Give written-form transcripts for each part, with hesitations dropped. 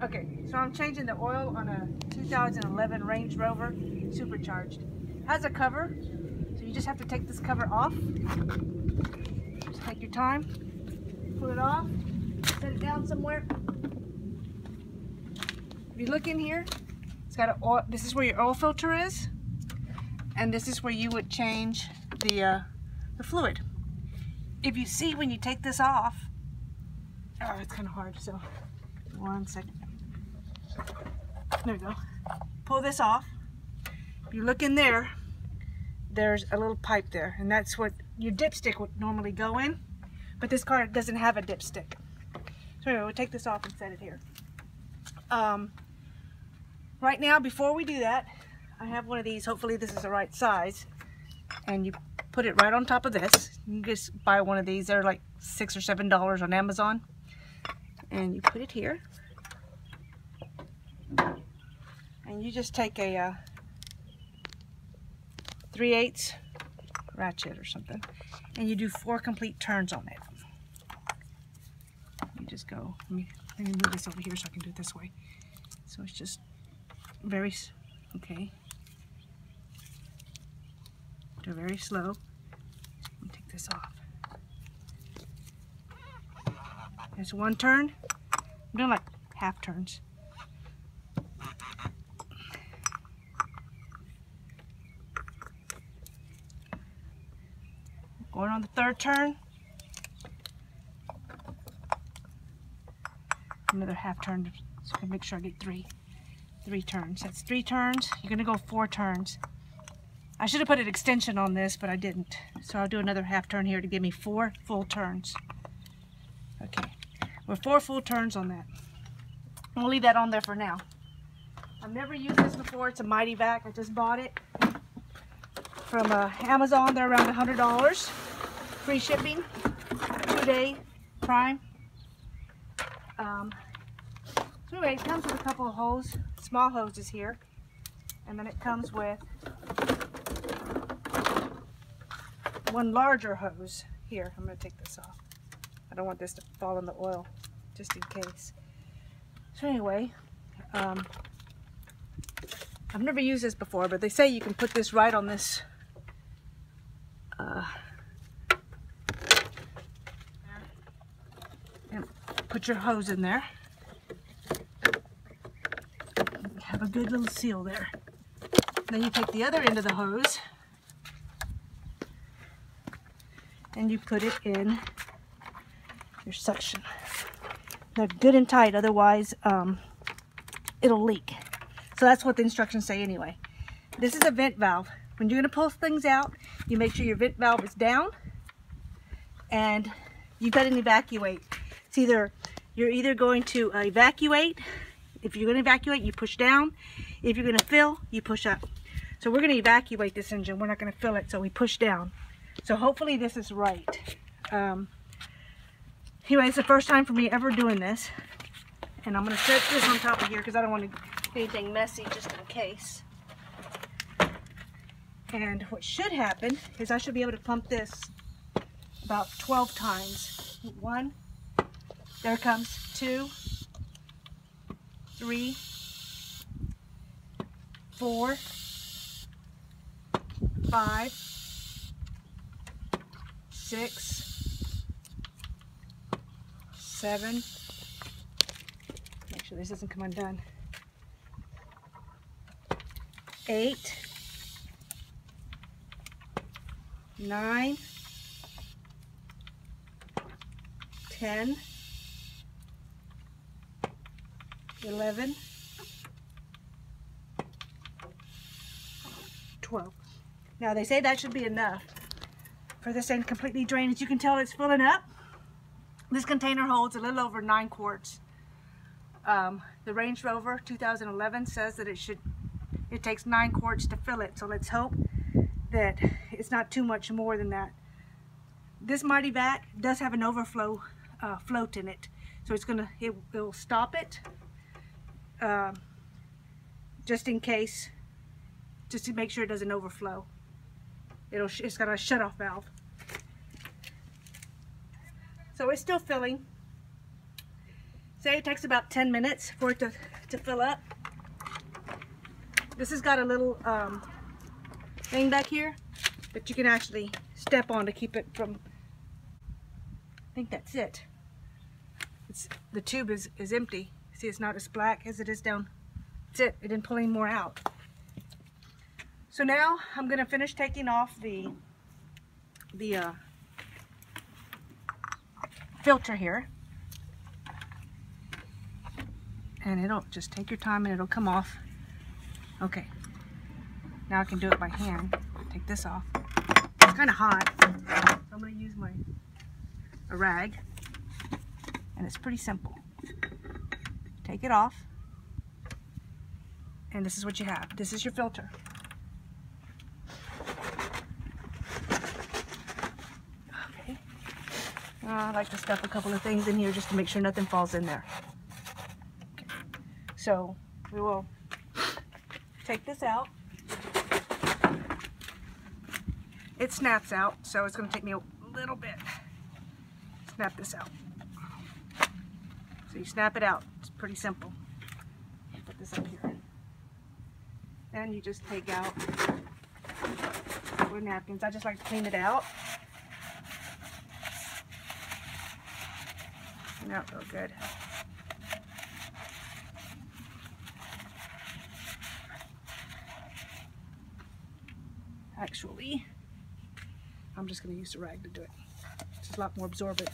Okay, so I'm changing the oil on a 2011 Range Rover Supercharged. It has a cover, so you just have to take this cover off. Just take your time, pull it off, set it down somewhere. If you look in here, it's got a oil. This is where your oil filter is, and this is where you would change the fluid. If you see when you take this off, oh, it's kind of hard. So 1 second. There we go. Pull this off. If you look in there, there's a little pipe there, and that's what your dipstick would normally go in, but this car doesn't have a dipstick. So anyway, we'll take this off and set it here. Right now, before we do that, I have one of these. Hopefully this is the right size, and you put it right on top of this. You can just buy one of these. They're like $6 or $7 on Amazon, and you put it here. And you just take a 3/8 ratchet or something, and you do 4 complete turns on it. You just go, let me move this over here so I can do it this way. So it's just very, okay. Do very slow. Let me take this off. There's 1 turn. I'm doing like half turns. Going on the 3rd turn. Another half turn, so I can make sure I get three turns. That's 3 turns. You're gonna go 4 turns. I should have put an extension on this, but I didn't. So I'll do another half turn here to give me 4 full turns. Okay, we're 4 full turns on that. I'm gonna leave that on there for now. I've never used this before. It's a Mityvac. I just bought it from Amazon. They're around $100. Free shipping, 2-day Prime. So anyway, it comes with a couple of hoses, small hoses here, and then it comes with 1 larger hose here. I'm going to take this off. I don't want this to fall in the oil, just in case. So anyway, I've never used this before, but they say you can put this right on this and put your hose in there. Have a good little seal there. Then you take the other end of the hose and you put it in your suction. They're good and tight, otherwise it'll leak. So that's what the instructions say anyway. This is a vent valve. When you're going to pull things out, you make sure your vent valve is down, and you've got an evacuate. It's either, you're either going to evacuate. If you're going to evacuate, you push down. If you're going to fill, you push up. So we're going to evacuate this engine. We're not going to fill it, so we push down. So hopefully this is right. Anyway, it's the first time for me ever doing this. And I'm going to set this on top of here because I don't want to get anything messy, just in case. And what should happen is I should be able to pump this about 12 times. 1, there it comes, 2, 3, 4, 5, 6, 7. Make sure this doesn't come undone. 8, 9, 10, 11, 12. Now they say that should be enough for this thing completely drained. As you can tell, it's filling up. This container holds a little over 9 quarts. The Range Rover 2011 says that it takes 9 quarts to fill it. So let's hope that it's not too much more than that. This Mityvac does have an overflow float in it, so it'll stop it just in case, just to make sure it doesn't overflow. It's got a shut-off valve. So it's still filling. Say it takes about 10 minutes for it to fill up. This has got a little thing back here that you can actually step on to keep it from, I think that's it. The tube is empty. See, it's not as black as it is down. That's it. It didn't pull any more out. So now I'm going to finish taking off the filter here. And it'll just take your time and it'll come off. Okay. Now I can do it by hand. Take this off. It's kind of hot. So I'm going to use a rag. And it's pretty simple. Take it off. And this is what you have. This is your filter. Okay. I like to stuff a couple of things in here just to make sure nothing falls in there. Okay. So we will take this out. It snaps out, so it's going to take me a little bit. Snap this out. So you snap it out. It's pretty simple. Put this up here. And you just take out with napkins. I just like to clean it out. Clean out real good. Actually, I'm just going to use the rag to do it. It's a lot more absorbent.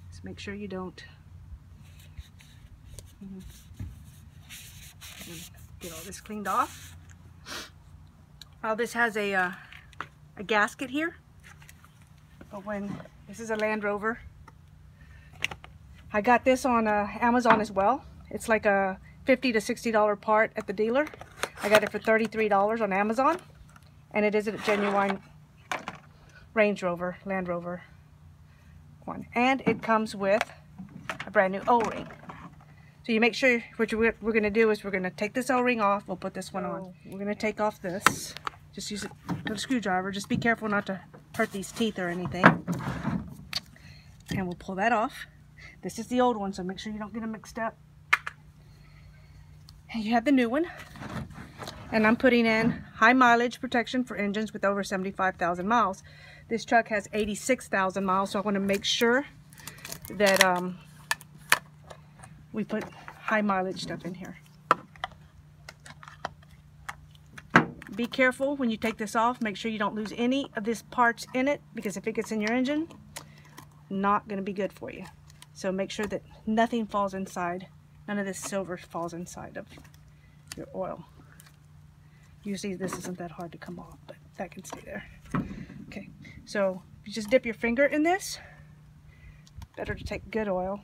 Just make sure you don't. Get all this cleaned off. This has a gasket here. But this is a Land Rover. I got this on Amazon as well. It's like a $50 to $60 part at the dealer. I got it for $33 on Amazon, and it is a genuine Range Rover, Land Rover one. And it comes with a brand new O-ring. So you make sure what we're going to do is we're going to take this O-ring off. We'll put this one on. We're going to take off this. Just use a screwdriver. Just be careful not to hurt these teeth or anything. And we'll pull that off. This is the old one, so make sure you don't get them mixed up. And you have the new one. And I'm putting in high mileage protection for engines with over 75,000 miles. This truck has 86,000 miles, so I want to make sure that we put high mileage stuff in here. Be careful when you take this off. Make sure you don't lose any of these parts in it, because if it gets in your engine, not going to be good for you. So make sure that nothing falls inside. None of this silver falls inside of your oil. Usually this isn't that hard to come off, but that can stay there. Okay, so you just dip your finger in this. Better to take good oil.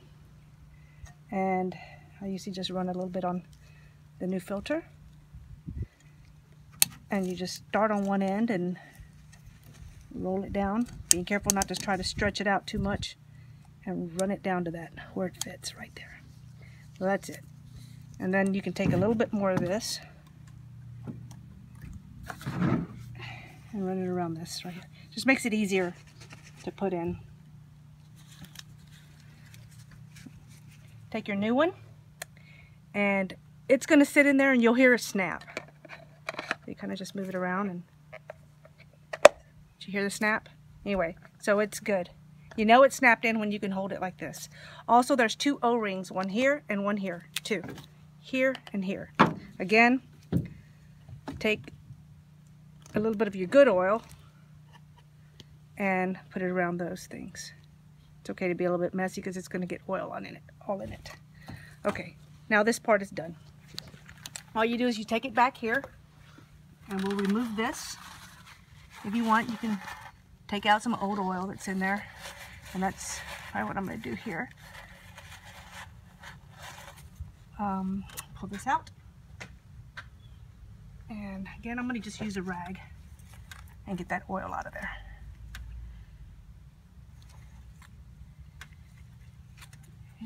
And I usually just run a little bit on the new filter. And you just start on one end and roll it down. Being careful not to try to stretch it out too much. And run it down to that where it fits right there. So that's it. And then you can take a little bit more of this and run it around this right here. Just makes it easier to put in. Take your new one, and it's going to sit in there and you'll hear a snap. You kind of just move it around, and did you hear the snap? Anyway, so it's good. You know it's snapped in when you can hold it like this. Also, there's two O-rings, one here and one here. Two. Here and here. Again, take a little bit of your good oil and put it around those things. It's okay to be a little bit messy because it's going to get oil on it, all in it. Okay, now this part is done. All you do is you take it back here, and we'll remove this. If you want, you can take out some old oil that's in there, and that's probably what I'm going to do here. Pull this out, and again I'm going to just use a rag and get that oil out of there.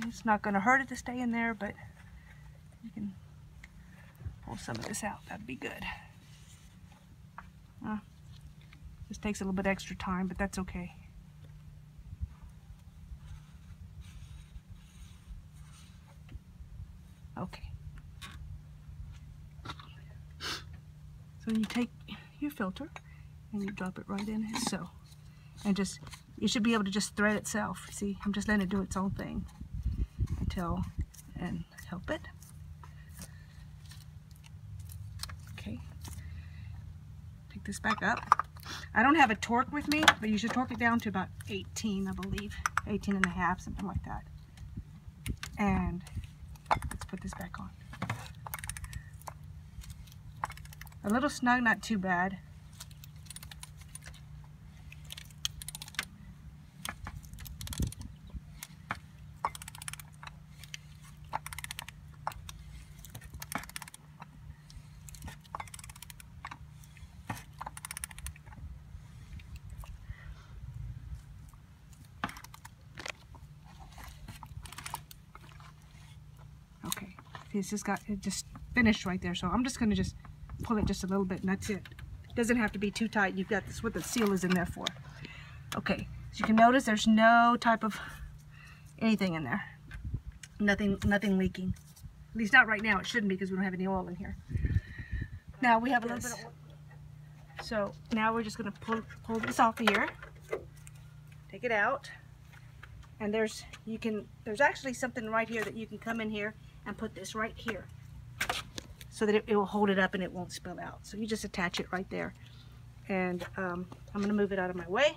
It's not going to hurt it to stay in there, but you can pull some of this out. That'd be good. This takes a little bit extra time, but that's okay. So you take your filter and you drop it right in so. And just, you should be able to just thread itself. See, I'm just letting it do its own thing until, and help it. Okay. Pick this back up. I don't have a torque with me, but you should torque it down to about 18, I believe. 18 and a half, something like that. And let's put this back on. A little snug, not too bad. Okay, it's just got it just finished right there, so I'm just gonna just pull it just a little bit and that's it. It doesn't have to be too tight. You've got this, what the seal is in there for. Okay, so you can notice there's no type of anything in there. Nothing leaking. At least not right now. It shouldn't be because we don't have any oil in here. Now we have a little bit of oil. So now we're just gonna pull this off of here. Take it out. And there's actually something right here that you can come in here and put this right here so that it will hold it up and it won't spill out. So you just attach it right there. And I'm going to move it out of my way.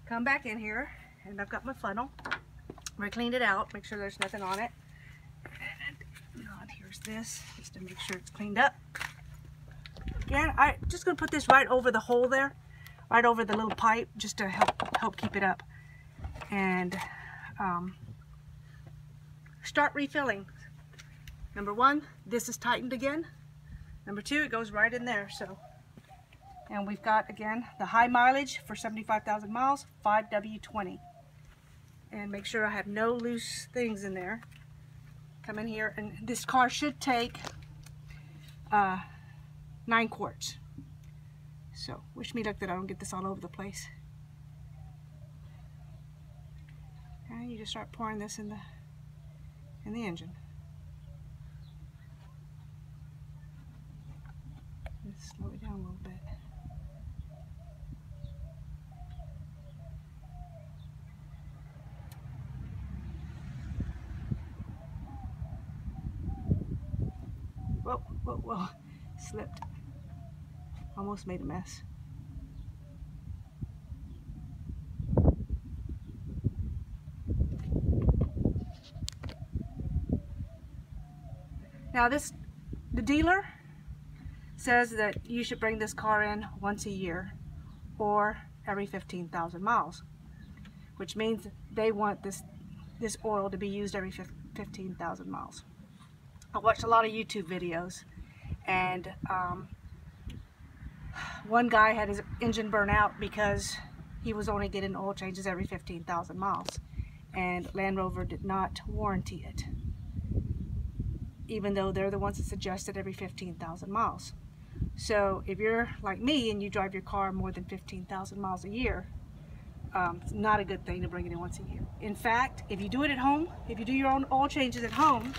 Come back in here and I've got my funnel. I cleaned it out, make sure there's nothing on it. And here's this, just to make sure it's cleaned up. Again, I'm just going to put this right over the hole there, right over the little pipe, just to help keep it up. And start refilling. Number one, this is tightened again. Number two, it goes right in there. So, and we've got again the high mileage for 75,000 miles, 5W20. And make sure I have no loose things in there. Come in here, and this car should take 9 quarts. So wish me luck that I don't get this all over the place. And you just start pouring this in the engine. Just slow it down a little bit. Whoa, whoa, whoa. Slipped. Almost made a mess. Now the dealer says that you should bring this car in once a year or every 15,000 miles, which means they want this oil to be used every 15,000 miles. I watched a lot of YouTube videos, and one guy had his engine burn out because he was only getting oil changes every 15,000 miles, and Land Rover did not warranty it, even though they're the ones that suggested every 15,000 miles. So if you're like me and you drive your car more than 15,000 miles a year, it's not a good thing to bring it in once a year. In fact, if you do it at home, if you do your own oil changes at home,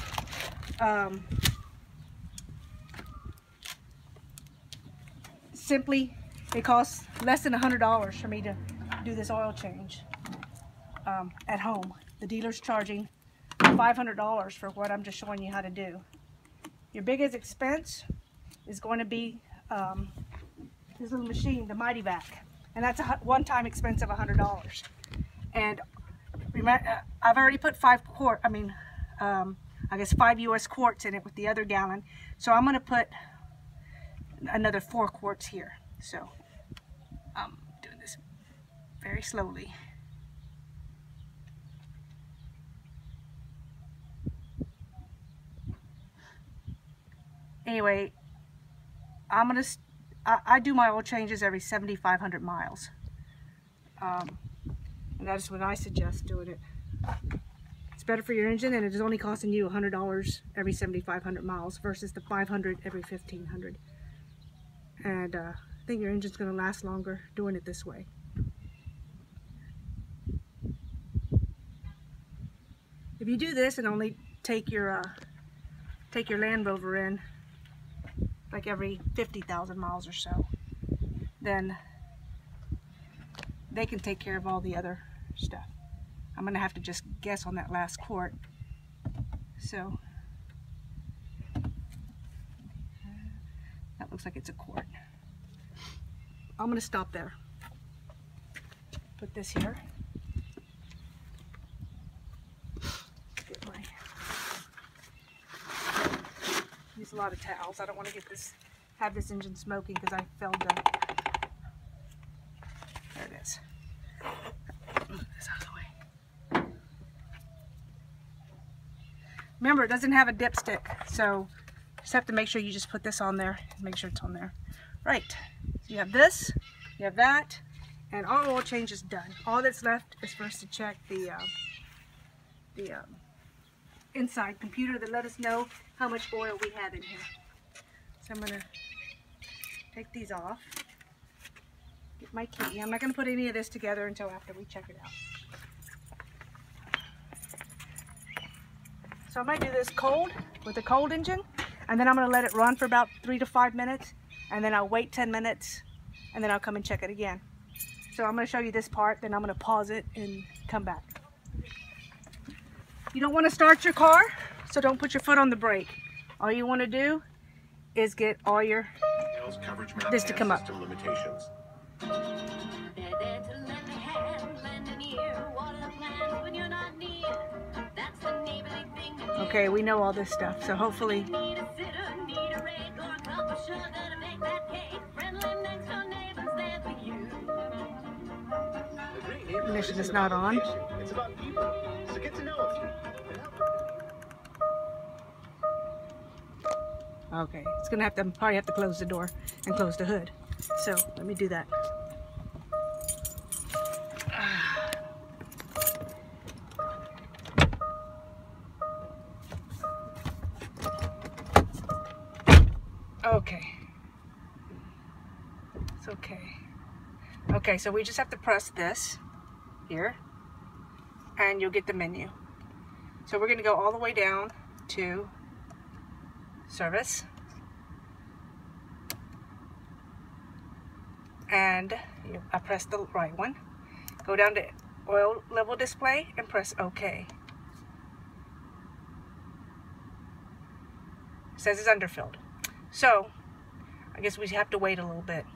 simply it costs less than $100 for me to do this oil change at home. The dealer's charging $500 for what I'm just showing you how to do. Your biggest expense is going to be this little machine, the Mityvac, and that's a one-time expense of $100. And remember, I've already put 5 US quarts in it with the other gallon, so I'm going to put another 4 quarts here. So I'm doing this very slowly. Anyway, I do my oil changes every 7,500 miles. And that's what I suggest doing it. It's better for your engine, and it is only costing you $100 every 7,500 miles versus the $500 every 1,500. And I think your engine's going to last longer doing it this way. If you do this in only take your Land Rover in like every 50,000 miles or so, then they can take care of all the other stuff. I'm gonna have to just guess on that last quart. So that looks like it's a quart. I'm gonna stop there. Put this here. Use a lot of towels. I don't want to have this engine smoking because I failed to. There it is. Move this out of the way. Remember, it doesn't have a dipstick, so just have to make sure you just put this on there and make sure it's on there. Right. So you have this, you have that, and our oil change is done. All that's left is for us to check the inside computer that let us know how much oil we have in here. So I'm going to take these off, get my key. I'm not going to put any of this together until after we check it out. So I'm going to do this cold with a cold engine, and then I'm going to let it run for about 3 to 5 minutes, and then I'll wait 10 minutes, and then I'll come and check it again. So I'm going to show you this part, then I'm going to pause it and come back. You don't want to start your car, so don't put your foot on the brake. All you want to do is get all your this to come up. Okay, we know all this stuff, so hopefully ignition is not on. It's about people, so get to know a few. Okay, it's gonna probably have to close the door and close the hood. So let me do that. Okay. It's okay. Okay, so we just have to press this here, and you'll get the menu. So we're gonna go all the way down to service, and I press the right one, go down to oil level display and press OK. It says it's underfilled, so I guess we have to wait a little bit.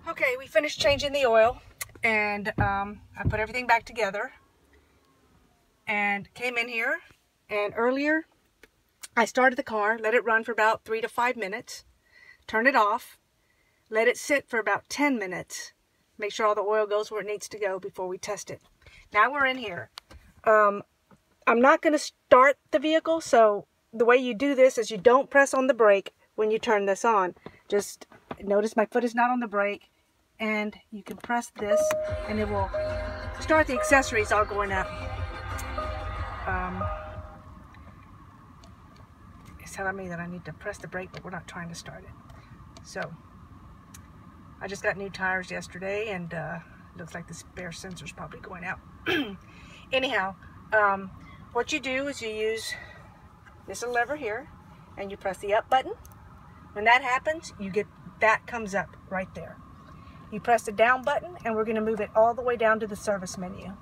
Okay, we finished changing the oil, and I put everything back together and came in here, and earlier I started the car, let it run for about 3 to 5 minutes, turn it off, let it sit for about 10 minutes, make sure all the oil goes where it needs to go before we test it. Now we're in here. I'm not going to start the vehicle, so the way you do this is you don't press on the brake when you turn this on. Just notice my foot is not on the brake, and you can press this and it will start the accessories all going up. It's telling me that I need to press the brake, but we're not trying to start it. So I just got new tires yesterday, and looks like the spare sensor's probably going out. Anyhow, what you do is you use this lever here, and you press the up button. When that happens, you get that comes up right there. You press the down button, and we're going to move it all the way down to the service menu.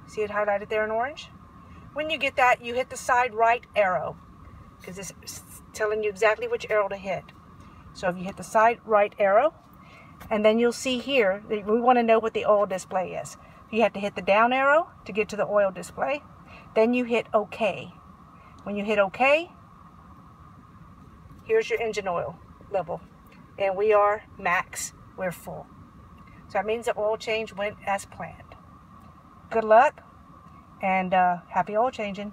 See it highlighted there in orange? When you get that, you hit the side right arrow, because it's telling you exactly which arrow to hit. So if you hit the side right arrow, and then you'll see here that we want to know what the oil display is. You have to hit the down arrow to get to the oil display. Then you hit OK. When you hit OK, here's your engine oil level. And we are max, we're full. So that means the oil change went as planned. Good luck, and happy oil changing.